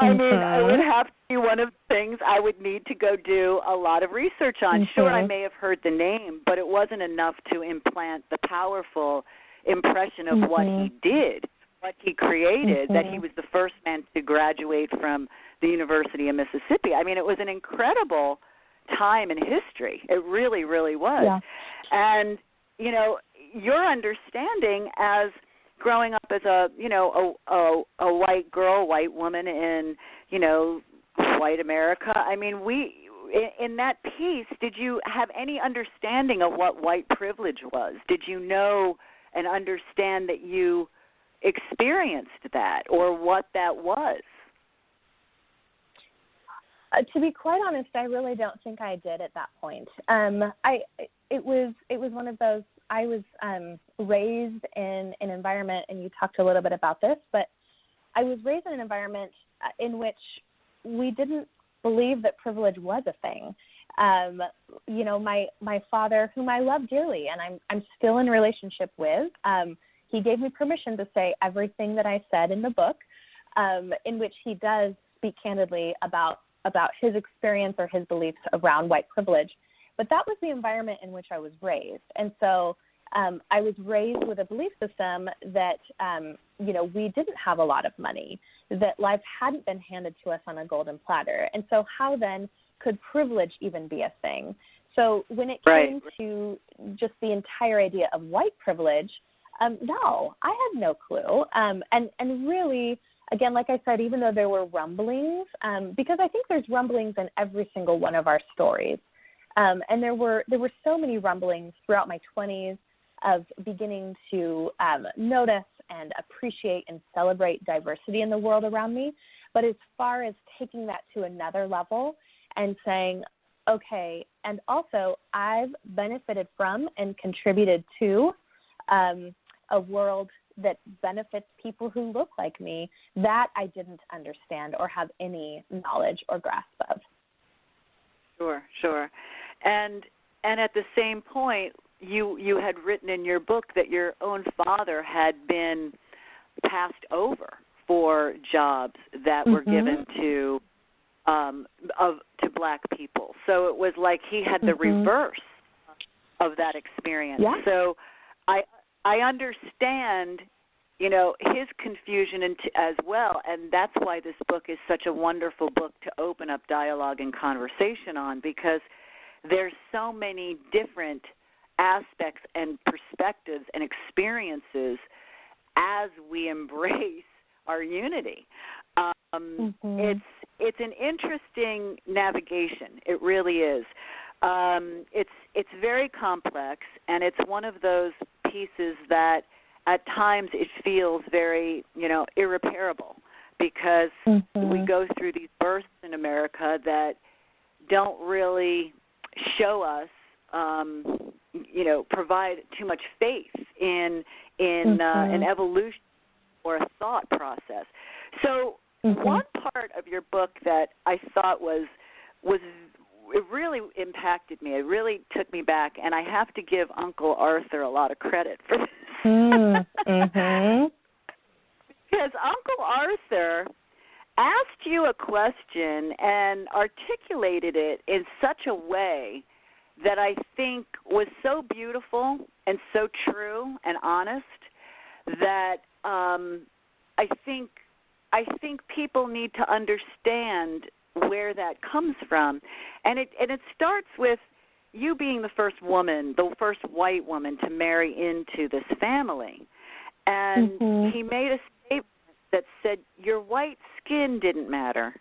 I mean, it would have to be one of the things I would need to go do a lot of research on. Sure, I may have heard the name, but it wasn't enough to implant the powerful impression of what he did, what he created, that he was the first man to graduate from the University of Mississippi. I mean, it was an incredible time in history. It really, really was. Yeah. And, you know, your understanding as growing up as a white girl, white woman in, you know, white America, I mean, in that piece, did you have any understanding of what white privilege was? Did you know and understand that you experienced that or what that was? To be quite honest, I really don't think I did at that point. It was one of those. I was raised in an environment, and you talked a little bit about this, but I was raised in an environment in which we didn't believe that privilege was a thing. You know, my father, whom I love dearly, and I'm still in a relationship with, he gave me permission to say everything that I said in the book, in which he does speak candidly about his experience or his beliefs around white privilege. But that was the environment in which I was raised. And so I was raised with a belief system that, you know, we didn't have a lot of money, that life hadn't been handed to us on a golden platter. And so how then could privilege even be a thing? So when it came to just the entire idea of white privilege, no, I had no clue. And really, again, like I said, even though there were rumblings, because I think there's rumblings in every single one of our stories. And there were so many rumblings throughout my 20s of beginning to notice and appreciate and celebrate diversity in the world around me. But as far as taking that to another level and saying, okay, and also I've benefited from and contributed to a world that benefits people who look like me, that I didn't understand or have any knowledge or grasp of. Sure. And at the same point, you had written in your book that your own father had been passed over for jobs that were given to black people. So it was like he had the reverse of that experience. Yeah. So I understand, you know, his confusion as well, and that's why this book is such a wonderful book to open up dialogue and conversation on, because there's so many different aspects and perspectives and experiences as we embrace our unity. It's an interesting navigation. It really is. It's very complex, and it's one of those pieces that at times it feels very, you know, irreparable, because we go through these births in America that don't really show us, you know, provide too much faith in an evolution or a thought process. So one part of your book that I thought was it really impacted me. It really took me back, and I have to give Uncle Arthur a lot of credit for this. Because Uncle Arthur asked you a question and articulated it in such a way that I think was so beautiful and so true and honest that I think people need to understand where that comes from. And it starts with you being the first woman, the first white woman to marry into this family. And he made a statement that said your white skin didn't matter,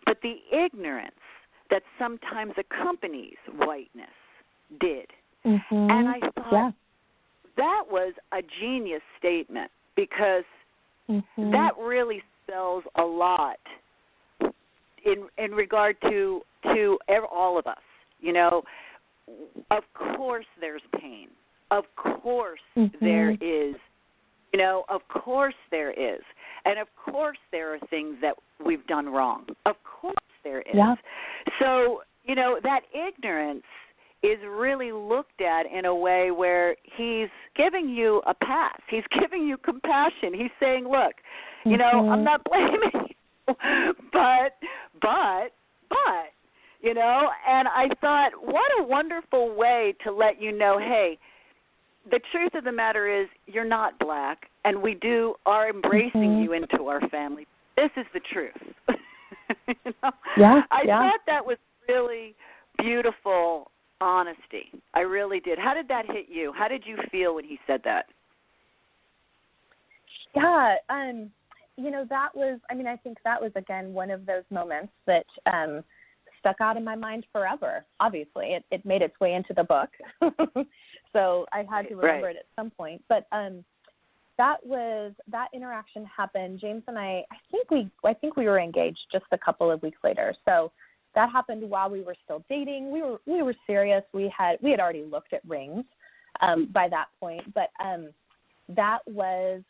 but the ignorance that sometimes accompanies whiteness did. And I thought that was a genius statement, because that really spells a lot in regard to all of us. You know, of course there's pain. Of course there is. You know, of course there is. And of course there are things that we've done wrong. Of course there is. Yeah. So, you know, that ignorance is really looked at in a way where he's giving you a pass. He's giving you compassion. He's saying, look, you know, I'm not blaming you, but but, you know, and I thought, what a wonderful way to let you know, hey, the truth of the matter is you're not black, and we are embracing you into our family. This is the truth. You know? I thought that was really beautiful honesty. I really did. How did that hit you? How did you feel when he said that? Yeah, you know, that was, I mean, I think that was, again, one of those moments that stuck out in my mind forever. Obviously, it made its way into the book, so I had to remember it at some point. But that interaction happened. James and I think we were engaged just a couple of weeks later. So that happened while we were still dating. We were serious. We had already looked at rings by that point, but that was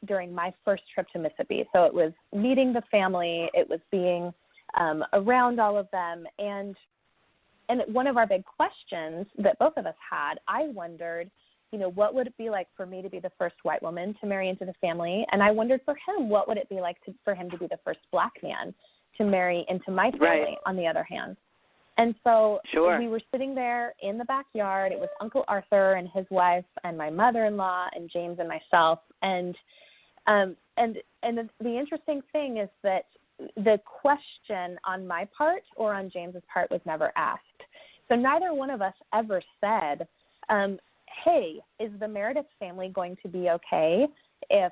during my first trip to Mississippi. So it was meeting the family. It was being around all of them, and one of our big questions that both of us had, I wondered, you know, what would it be like for me to be the first white woman to marry into the family? And I wondered for him, what would it be like for him to be the first black man to marry into my family, on the other hand. And so we were sitting there in the backyard. It was Uncle Arthur and his wife and my mother-in-law and James and myself. And the interesting thing is that the question on my part or on James's part was never asked. So neither one of us ever said, hey, is the Meredith family going to be okay if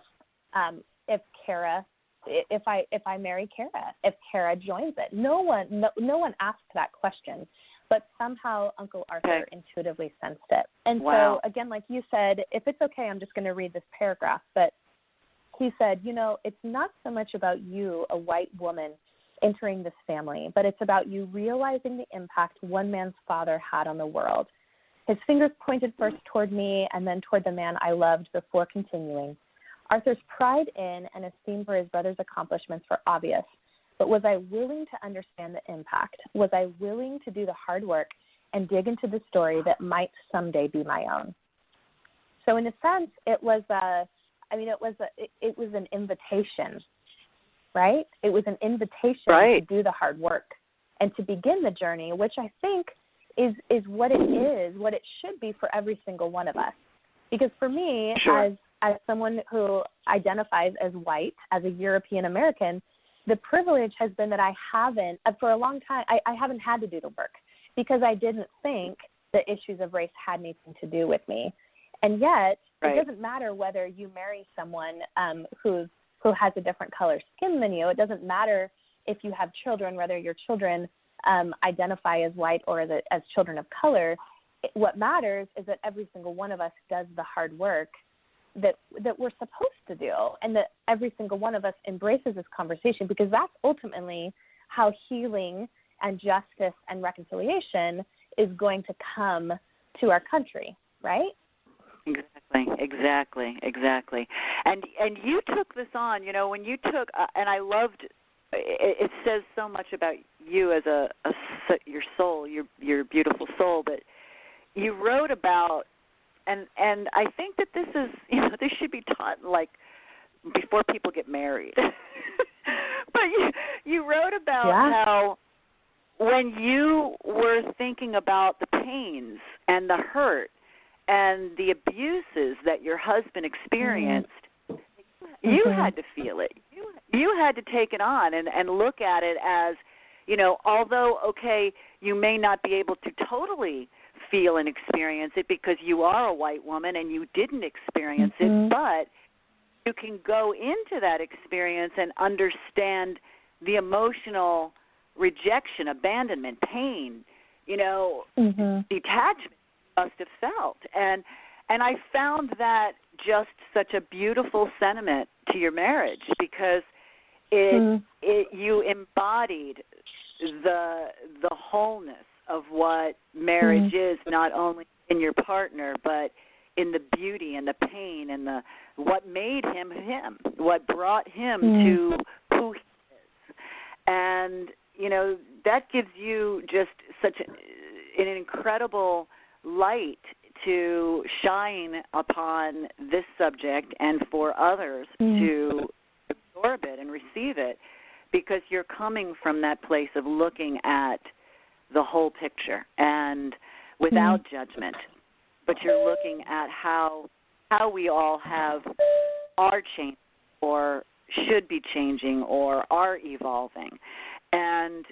I marry Kara, if Kara joins it? No one asked that question, but somehow Uncle Arthur intuitively sensed it. And so, again, like you said, if it's okay, I'm just going to read this paragraph, but he said, you know, it's not so much about you, a white woman, entering this family, but it's about you realizing the impact one man's father had on the world. His fingers pointed first toward me and then toward the man I loved before continuing. Arthur's pride in and esteem for his brother's accomplishments were obvious, but was I willing to understand the impact? Was I willing to do the hard work and dig into the story that might someday be my own? So in a sense, it was an invitation, right? It was an invitation to do the hard work and to begin the journey, which I think is what it is, what it should be for every single one of us. Because for me, as someone who identifies as white, as a European American, the privilege has been that I haven't, for a long time, I haven't had to do the work because I didn't think the issues of race had anything to do with me. And yet, it doesn't matter whether you marry someone who has a different color skin than you. It doesn't matter if you have children, whether your children identify as white or as children of color. What matters is that every single one of us does the hard work that we're supposed to do, and that every single one of us embraces this conversation, because that's ultimately how healing and justice and reconciliation is going to come to our country, right? Exactly. And you took this on, you know, when you took, and I loved, it says so much about you as your soul, your beautiful soul, but you wrote about, and I think that this is, you know, this should be taught like before people get married. But you wrote about how when you were thinking about the pains and the hurt and the abuses that your husband experienced, you had to feel it. You had to take it on and look at it as, you know, although, okay, you may not be able to totally feel and experience it because you are a white woman and you didn't experience it, but you can go into that experience and understand the emotional rejection, abandonment, pain, you know, detachment you must have felt. And I found that just such a beautiful sentiment to your marriage, because you embodied the wholeness of what marriage is, not only in your partner, but in the beauty and the pain and what made him, what brought him to who he is. And, you know, that gives you just such an incredible light to shine upon this subject and for others to absorb it and receive it, because you're coming from that place of looking at the whole picture and without judgment, but you're looking at how we all are changing or should be changing or are evolving. And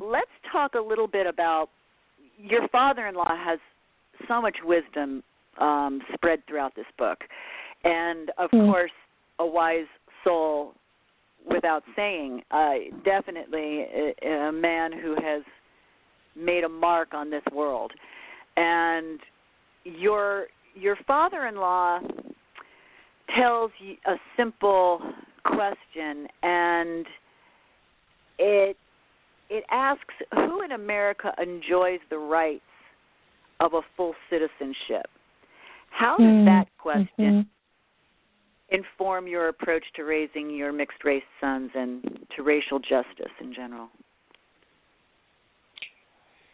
let's talk a little bit about, your father-in-law has so much wisdom spread throughout this book. And, of course, a wise soul without saying, definitely a man who has made a mark on this world. And your father-in-law tells you a simple question, and it asks, who in America enjoys the rights of a full citizenship? How does that question inform your approach to raising your mixed-race sons and to racial justice in general?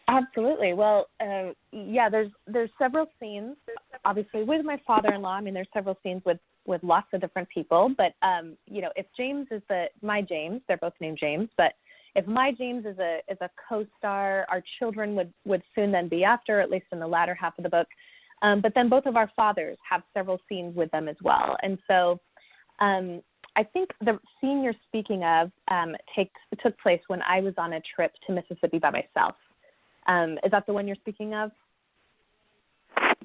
Absolutely. Well, there's several scenes, obviously, with my father-in-law. I mean, there's several scenes with lots of different people. But, if James is my James, they're both named James, but if my James is a co-star, our children would soon then be after, at least in the latter half of the book. But then both of our fathers have several scenes with them as well. And so I think the scene you're speaking of took place when I was on a trip to Mississippi by myself. Is that the one you're speaking of?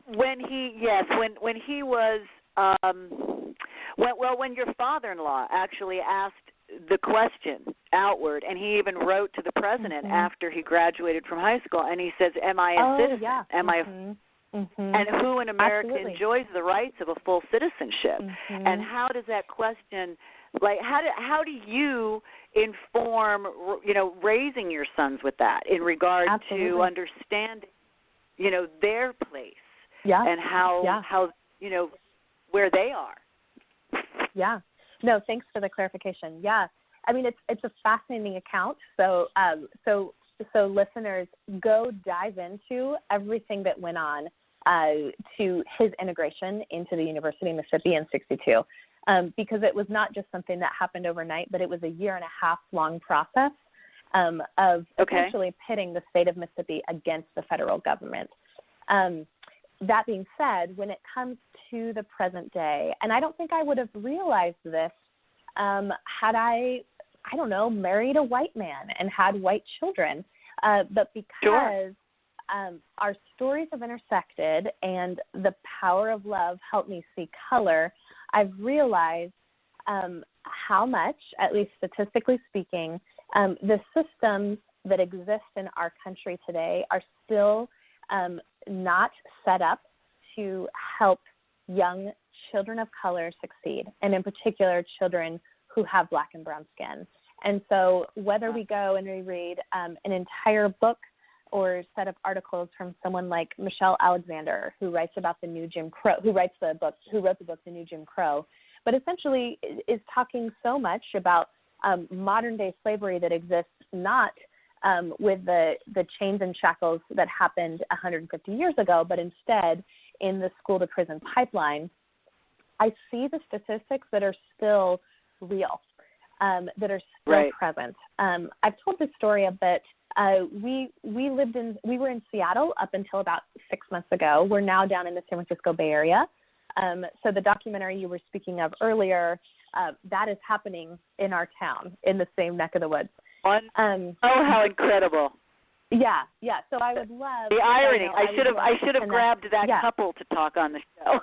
When he was, when your father-in-law actually asked the question outward, and he even wrote to the president after he graduated from high school, and he says, "Am I a citizen? Yeah. Am I?" And who in America enjoys the rights of a full citizenship? And how does that question, like, how do you inform, raising your sons with that in regard to understanding, their place and how where they are? Yeah. No, thanks for the clarification. Yeah. I mean, it's a fascinating account. So listeners, go dive into everything that went on to his integration into the University of Mississippi in '62, because it was not just something that happened overnight, but it was a 1.5-year long process of essentially pitting the state of Mississippi against the federal government. That being said, when it comes to the present day, and I don't think I would have realized this had I don't know, married a white man and had white children, but because our stories have intersected and the power of love helped me see color, I've realized how much, at least statistically speaking, the systems that exist in our country today are still not set up to help young children of color succeed, and in particular children who have black and brown skin. And so whether we go and we read an entire book or set of articles from someone like Michelle Alexander, who writes about the new Jim Crow, who wrote the book, The New Jim Crow, but essentially is talking so much about modern day slavery that exists not with the chains and shackles that happened 150 years ago, but instead in the school to prison pipeline. I see the statistics that are still real, that are still present. I've told this story a bit. We were in Seattle up until about 6 months ago. We're now down in the San Francisco Bay Area. So the documentary you were speaking of earlier, that is happening in our town, in the same neck of the woods. How incredible! Yeah. So I would love the irony. I should have grabbed that couple to talk on the show.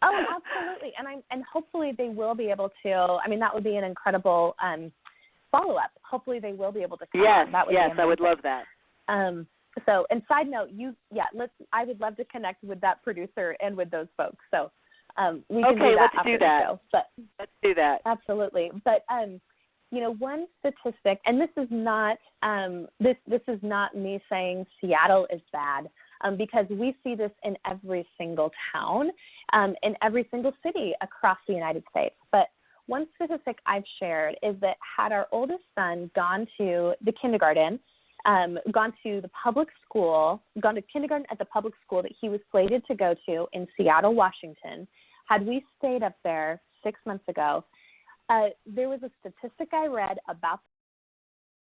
Oh, absolutely, and hopefully they will be able to. I mean, that would be an incredible follow-up. Hopefully they will be able to come on. That would be amazing. I would love that. So, and side note, I would love to connect with that producer and with those folks. So we can do that after the show. But let's do that. Absolutely. But one statistic, and this is not this is not me saying Seattle is bad, because we see this in every single town, in every single city across the United States. But one statistic I've shared is that had our oldest son gone to the kindergarten, gone to kindergarten at the public school that he was slated to go to in Seattle, Washington, had we stayed up there 6 months ago, There was a statistic I read about